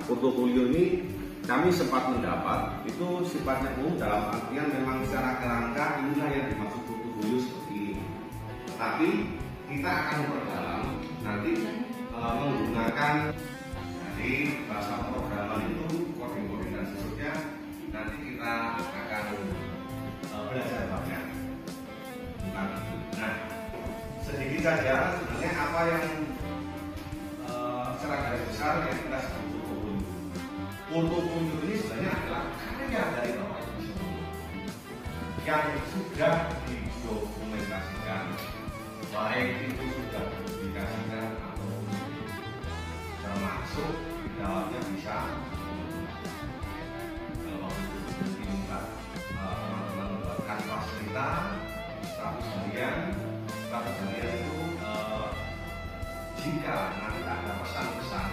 portofolio ini kami sempat mendapat itu sifatnya umum dalam artian memang secara kerangka inilah yang dimaksud portofolio seperti ini. Tapi kita akan memperdalam nanti menggunakan dari bahasa pemrograman itu coding-coding dan seterusnya. Nanti kita akan belajar banyak. Nah, sedikit saja sebenarnya apa yang secara garis besar yang kita sebut portofolio. Portofolio ini sebenarnya adalah karya dari Bapak Ibu yang sudah didokumentasikan, baik itu sudah dipublikasikan atau termasuk di dalamnya bisa kalau diminta teman-teman membuatkan fasilitas status harian itu jika nanti ada pesan-pesan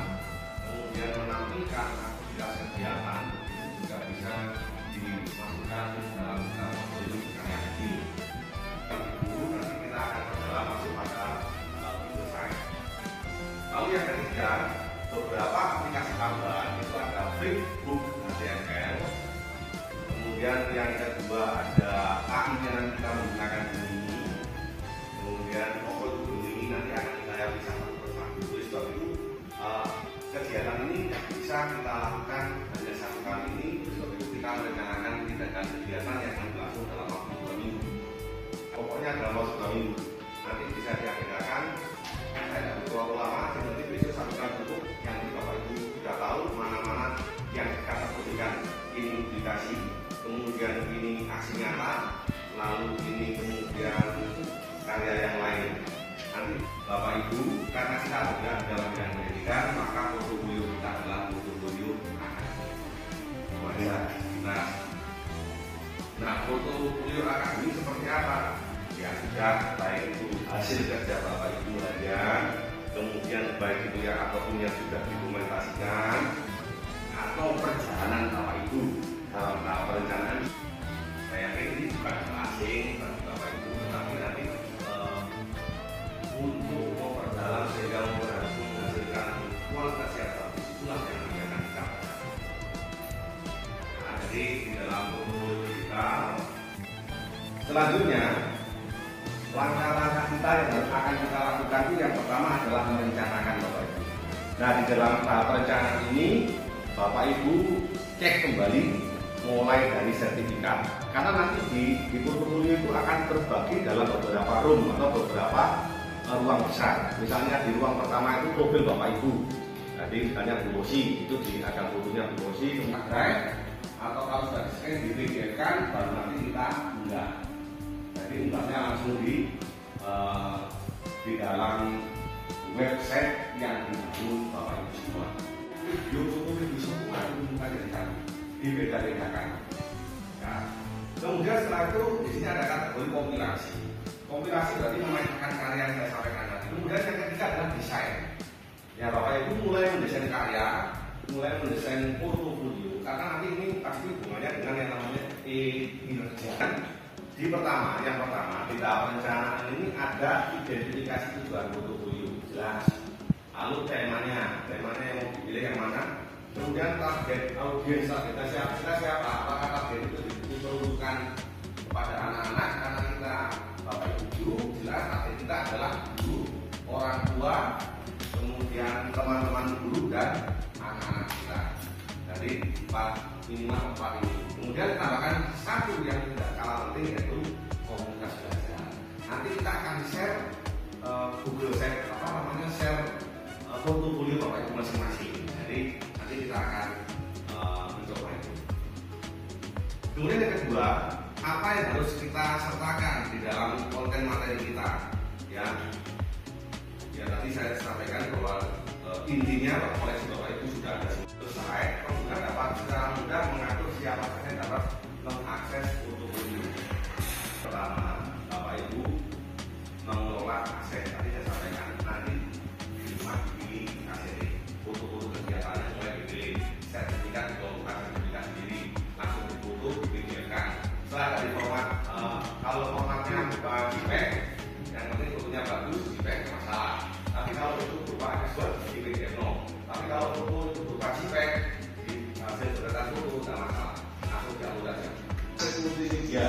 kemudian menampilkan aktivitas kegiatan itu juga bisa dimasukkan dalam portofolio karya ini. Nanti kita akan berjalan masuk pada video saya. Lalu yang ketiga, beberapa aplikasi tambahan itu ada Flipbook HTML. Kemudian yang kedua ada AI-nya nanti kita menggunakan ini. Kemudian Google ini nanti akan saya bisa satu persatu. Oleh sebab itu kegiatan ini bisa kita lakukan hanya satu kali ini. Oleh sebab itu kita merencanakan tindakan kegiatan yang akan berlangsung dalam waktu 2 minggu. Pokoknya dalam waktu 2 minggu. Nanti bisa diagendakan. Saya tidak butuh waktu lama. Nanti besok satukan dulu yang Bapak Ibu sudah tahu mana-mana yang kita sebutkan ini publikasi, kemudian ini aksi nyata, lalu ini kemudian karya yang lain. Nanti Bapak Ibu, karena kita bergerak dalam bidang pendidikan, maka portofolio kita adalah portofolio akademik. Nah, portofolio akademik seperti apa? Ya sudah, baik itu hasil kerja Bapak Ibu harian, kemudian baik itu yang apapun yang sudah didokumentasikan, atau perjalanan Bapak Ibu dalam tahap perencanaan. Saya yakin ini bukan asing bagi Bapak Ibu, tetapi nanti untuk memperdalam sehingga menghasilkan kualitas yang bagus itulah yang akan kita. Nah, jadi di dalam portofolio kita selanjutnya langkah-langkah kita yang akan kita lakukan itu yang pertama adalah merencanakan Bapak Ibu. Nah, di dalam tahap perencanaan ini Bapak Ibu cek kembali mulai dari sertifikat, karena nanti di portofolio itu akan terbagi dalam beberapa room atau beberapa ruang besar. Misalnya di ruang pertama itu profil Bapak Ibu, jadi misalnya promosi itu akan fotonya promosi kemudian atau kalau sudah di-scan dipikirkan baru nanti kita unggah. Jadi unggahnya langsung di dalam website yang dibangun Bapak Ibu semua. Video semua itu kita dibedakan. Nah, kemudian setelah itu di sini ada kategori kompilasi. Kompilasi berarti memainkan karya yang saya sampaikan tadi. Kemudian yang ketiga adalah desain. Ya, Bapak Ibu mulai mendesain karya, mulai mendesain portofolio. Karena nanti ini pasti hubungannya dengan yang namanya kinerja. Yang pertama di tahap perencanaan ini ada identifikasi tujuan portofolio jelas. Lalu temanya yang mau dipilih yang mana? Kemudian target audiens kita siapa? Apakah target itu diperuntukkan kepada anak-anak? Karena kita Bapak Ibu guru, jelas target kita adalah guru, orang tua, kemudian teman-teman guru dan anak-anak kita. Jadi minimal 4 ini. Kemudian tambahkan satu yang tidak kalah penting yaitu komunitas belajar. Nanti kita akan share Google share portofolio Bapak Ibu masing-masing. Jadi nanti kita akan mencoba itu. Kemudian yang kedua, apa yang harus kita sertakan di dalam konten materi kita? Ya tadi saya sampaikan bahwa intinya bahwa koleksi Bapak Ibu sudah ada selesai, juga dapat secara mudah mengatur siapa saja yang dapat mengakses portofolio. Pertama, Bapak Ibu mengelola aset. Tadi saya sampaikan nanti dipilih aset foto-foto kegiatannya mulai dipilih sertifikat dibawa sertifikat sendiri langsung difoto dipikirkan. Setelah dari format kalau formatnya berupa JPEG, yang penting fotonya bagus, JPEG masalah. Tapi kalau itu berupa Excel, JPEG no. Tapi kalau foto itu berupa JPEG di hasil beretan foto tidak masalah, langsung diupload aja. Multimedia,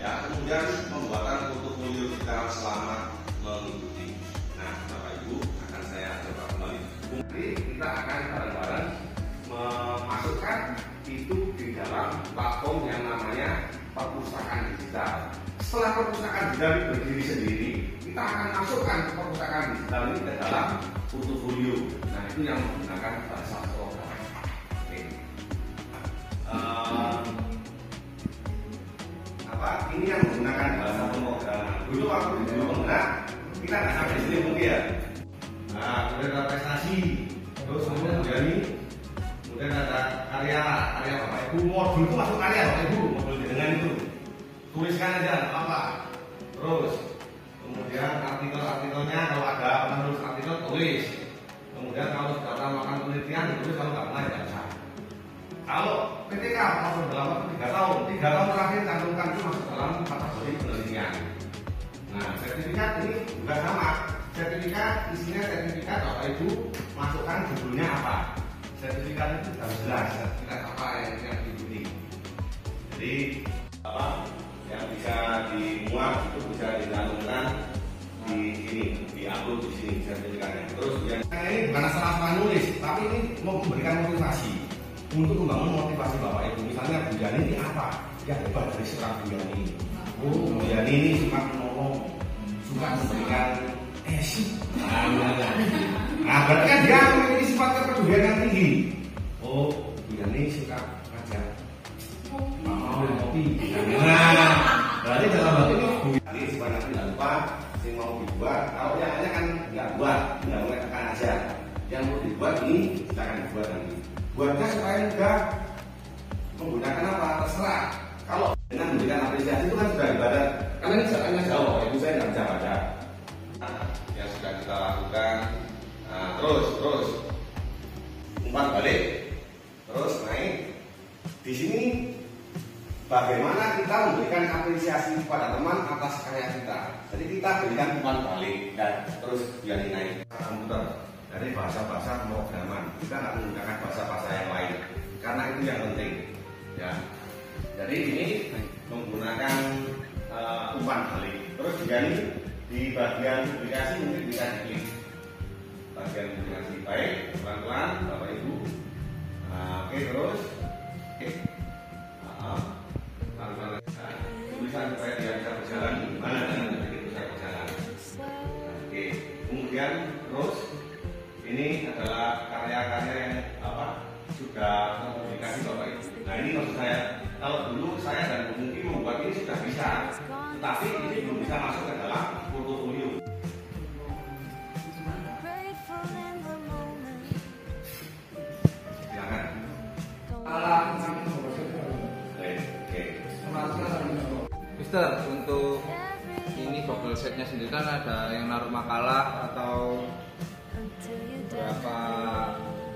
ya kemudian pembuatan portofolio kita selama mengikuti. Nah, Bapak Ibu akan saya coba kembali. Nanti kita akan bareng-bareng memasukkan itu di dalam platform yang namanya perpustakaan digital. Setelah perpustakaan digital ini berdiri sendiri, kita akan masukkan perpustakaan digital ini ke dalam portofolio. Nah, itu yang menggunakan bahasa program. Oke. Ini yang menggunakan bahasa pemrograman. Dulu waktu di dulu enggak, kita nggak sampai sini mungkin ya. Nah, kemudian ada prestasi, terus kemudian ada karya Bapak Ibu. Modul itu masuk karya Bapak Ibu, modul dengan itu tuliskan aja apa. Terus kemudian artikelnya kalau ada penulis artikel tulis. Kemudian kalau sudah melakukan penelitian tulis, kalau nggak pernah baca. Kalau ketika masuk dalam waktu 3 tahun terakhir cantumkan itu masuk dalam kategori penelitian. Nah, sertifikat ini juga sama. Isinya sertifikat Bapak Ibu masukkan judulnya apa. Sertifikat itu harus jelas. Sertifikat apa yang diikuti. Jadi apa yang bisa dimuat itu bisa dicantumkan di sini, diupload di sini sertifikatnya. Terus yang ini bukan asal-asalan nulis, tapi ini mau memberikan motivasi. Untuk membangun motivasi Bapak Ibu, misalnya Bu Yani ini apa? Yang hebat dari seorang Bu Yani. Bu Yani ini suka menolong, suka memberikan nah, berarti kan dia memiliki sifat kepedulian yang tinggi. Oh, Bu Yani suka ngajak mau kopi. Nah, berarti dalam hal ini Bu Yani supaya tidak lupa yang mau dibuat. Kalau yang lainnya kan nggak buat, nggak boleh tekan aja. Yang mau dibuat ini kita akan dibuat nanti. Buatnya supaya mudah, menggunakan apa? Terserah. Kalau dengan memberikan apresiasi itu kan sudah ibadat. Karena ini jalannya jauh, Ibu saya nggak bisa baca. Yang sudah kita lakukan, nah, terus umpan balik, terus naik. Di sini bagaimana kita memberikan apresiasi kepada teman atas karya kita. Jadi kita berikan umpan balik dan terus biar naik. Komputer. Dari bahasa-bahasa pemrograman, kita nggak menggunakan bahasa-bahasa yang lain karena itu yang penting ya. Jadi ini menggunakan umpan balik. Terus juga ini di bagian publikasi mungkin bisa diklik bagian publikasi. Baik, pelan-pelan Bapak Ibu. Oke, terus pelan-pelan tulisan supaya dia bisa berjalan gimana dan bisa berjalan. Oke, kemudian terus ini adalah karya-karya yang sudah terpublikasi Bapak Ibu. Nah, ini maksud saya, kalau dulu saya dan Bu Muki membuat ini sudah bisa, tetapi ini belum bisa masuk ke dalam portofolio. Silakan. Mister, untuk ini bubble setnya sendiri kan ada yang naruh makalah atau berapa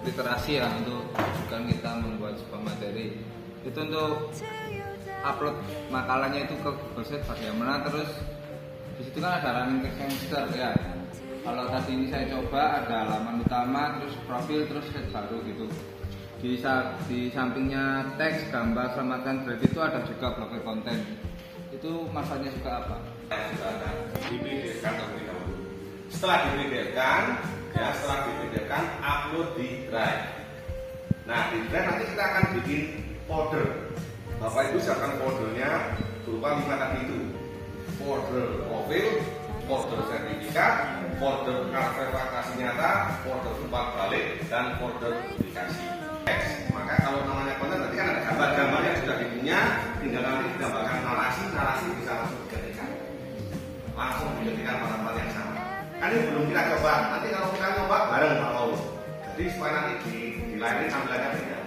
literasi ya untuk bukan kita membuat sebuah materi. Itu untuk upload makalahnya itu ke Google Sheet bagaimana, terus di situ kan ada running text yang mister ya. Kalau tadi ini saya coba ada halaman utama, terus profil, terus sheet baru gitu. Di sampingnya teks, gambar, selamatkan grade itu ada juga blokir konten. Itu manfaatnya juga apa? Sudah ada di-PDF-kan terlebih dahulu. Setelah di-PDF-kan, upload di Drive. Nah, di Drive nanti kita akan bikin folder. Bapak Ibu siapkan foldernya berupa 5 tadi itu. Folder profil, folder sertifikat, folder verifikasi nyata, folder umpan balik, dan folder publikasi. Maka kalau namanya konten nanti kan ada gambar-gambar yang sudah dipunya, tinggal nanti ditambahkan narasi bisa langsung diketikkan pada tempat yang sama. Kan ini belum kita coba, nanti kalau kita coba bareng Pak Paulus. Jadi supaya nanti dilayani tampilannya beda.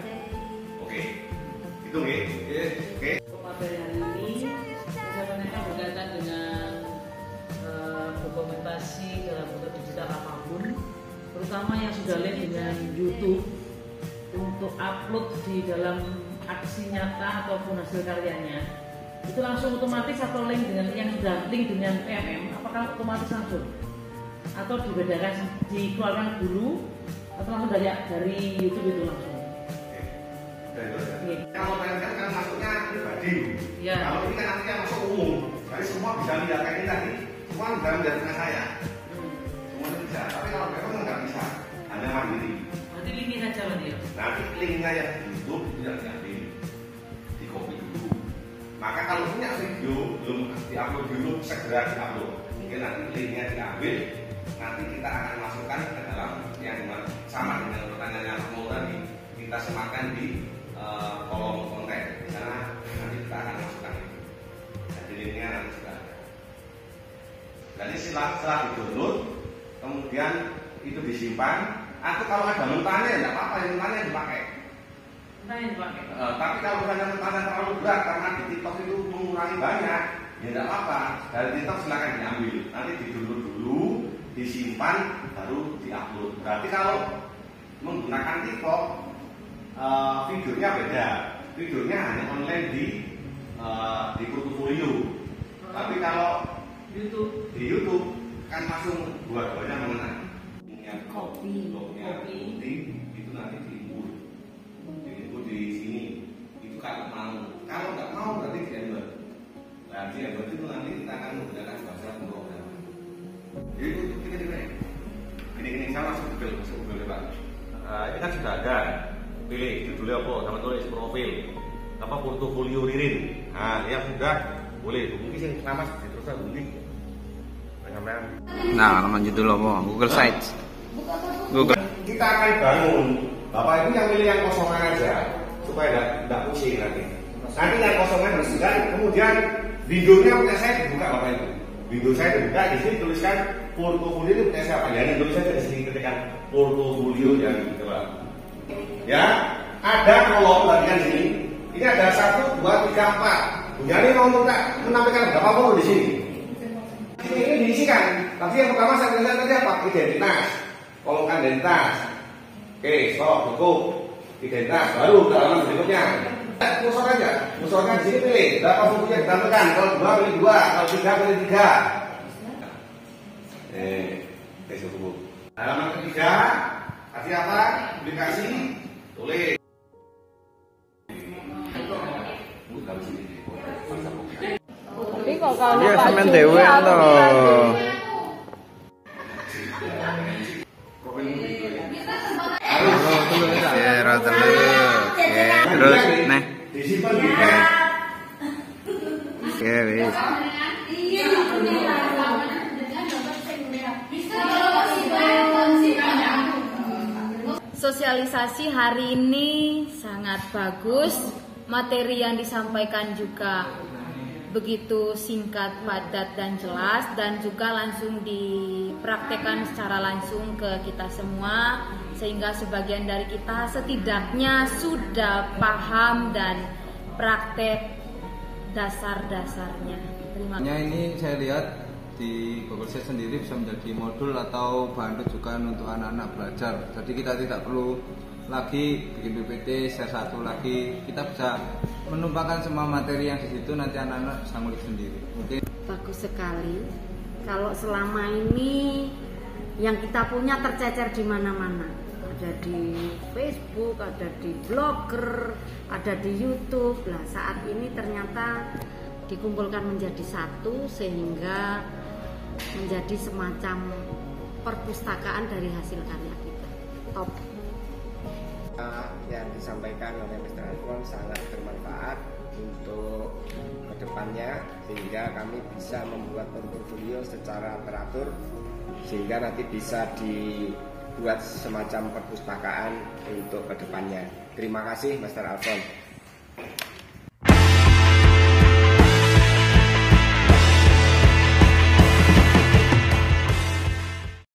Oke, itu nih. Oke. Materi hari ini sebenarnya berkaitan dengan dokumentasi dalam bentuk digital apapun, terutama yang sudah link dengan YouTube untuk upload di dalam aksi nyata ataupun hasil karyanya. Itu langsung otomatis atau link dengan yang sudah link dengan PMM, apakah otomatis langsung? Atau dibedakan, dikeluarkan dulu atau langsung dari YouTube itu langsung. Kalau PNS kan masuknya pribadi. Iya. Kalau ini kan nantinya masuk umum. Jadi semua bisa lihat kayak ini tadi. Semua bisa lihat dengan saya. Semua bisa. Tapi kalau memang nggak bisa, hanya mandiri. Nanti linknya saja lah dia. Nanti linknya ya di YouTube tidak diambil, di copy dulu. Maka kalau punya video belum diupload di YouTube, segera diupload. Mungkin nanti linknya diambil. Nanti kita akan masukkan ke dalam yang sama dengan pertanyaannya kamu tadi. Kita semakan di kolom konten. Di sana nanti kita akan masukkan itu. Jadi linknya nanti sudah ada. Jadi setelah di-download, kemudian itu disimpan. Atau kalau ada mentahnya tidak apa-apa, yang mentahnya dipakai. Mentahnya dipakai. Tapi kalau misalnya mentahnya terlalu berat karena di TikTok itu mengurangi banyak, ya tidak apa-apa. Dari TikTok silakan diambil. Nanti di-download dulu, disimpan, baru di-upload. Berarti kalau menggunakan TikTok, videonya beda. Videonya hanya online di portfolio. Tapi kalau di YouTube kan langsung dua-duanya mengenai. Kopi. Itu nanti diinput di sini. Itu kalau mau. Kalau nggak mau berarti di embed. Nah di embed itu nanti kita akan menggunakan bahasa pemrograman. Jadi untuk ini saya masuk Google Pak. Ini kan sudah ada. Pilih judulnya apa? Sama tulis profil. Apa portofolio Ririn. Nah yang sudah boleh. Mungkin sih nama terus mungkin. Nah, alamat judul apa? Google Sites. Google. Kita akan bangun. Bapak Ibu yang pilih yang kosongan aja supaya tidak pusing nanti. Nanti yang kosongan bersihkan. Kemudian videonya punya saya dibuka Bapak Ibu. Video saya dibuka di sini tuliskan portofolio itu punya siapa? Ya, tulis saja di sini ketikkan portofolio yang coba. Ya, ada kolom bagian sini. Ini ada 1, 2, 3, 4. Bu Yani mau menampilkan berapa foto di sini? Ini diisikan. Tapi yang pertama saya tuliskan tadi apa? Identitas. Kolomkan identitas. Oke, stop, cukup. Identitas, baru ke halaman berikutnya. Musuh aja. Musuhkan di sini pilih. Berapa foto yang ditampilkan? Kalau 2 pilih 2, kalau 3 pilih 3. Cukup. Halaman ketiga, kasih apa? Publikasi, tulis. Tapi kok kalau Iya, Pak semen Juni dewe aku toh. Oke, terus nih. Disimpan di Oke, wis. Sosialisasi hari ini sangat bagus. Materi yang disampaikan juga begitu singkat, padat, dan jelas, dan juga langsung dipraktekkan secara langsung ke kita semua, sehingga sebagian dari kita setidaknya sudah paham dan praktek dasar-dasarnya. Terima kasih. Ini saya lihat di Google Sites sendiri bisa menjadi modul atau bahan rujukan untuk anak-anak belajar. Jadi kita tidak perlu lagi bikin PPT, share satu lagi. Kita bisa menumpahkan semua materi yang di situ, nanti anak-anak bisa ngulik sendiri. Mungkin bagus sekali. Kalau selama ini yang kita punya tercecer di mana-mana. Ada di Facebook, ada di Blogger, ada di YouTube. Nah, saat ini ternyata dikumpulkan menjadi satu sehingga menjadi semacam perpustakaan dari hasil karya kita. Top. Yang disampaikan oleh Mr. Alfon sangat bermanfaat untuk kedepannya, sehingga kami bisa membuat portfolio secara teratur sehingga nanti bisa dibuat semacam perpustakaan untuk kedepannya. Terima kasih Mr. Alfon.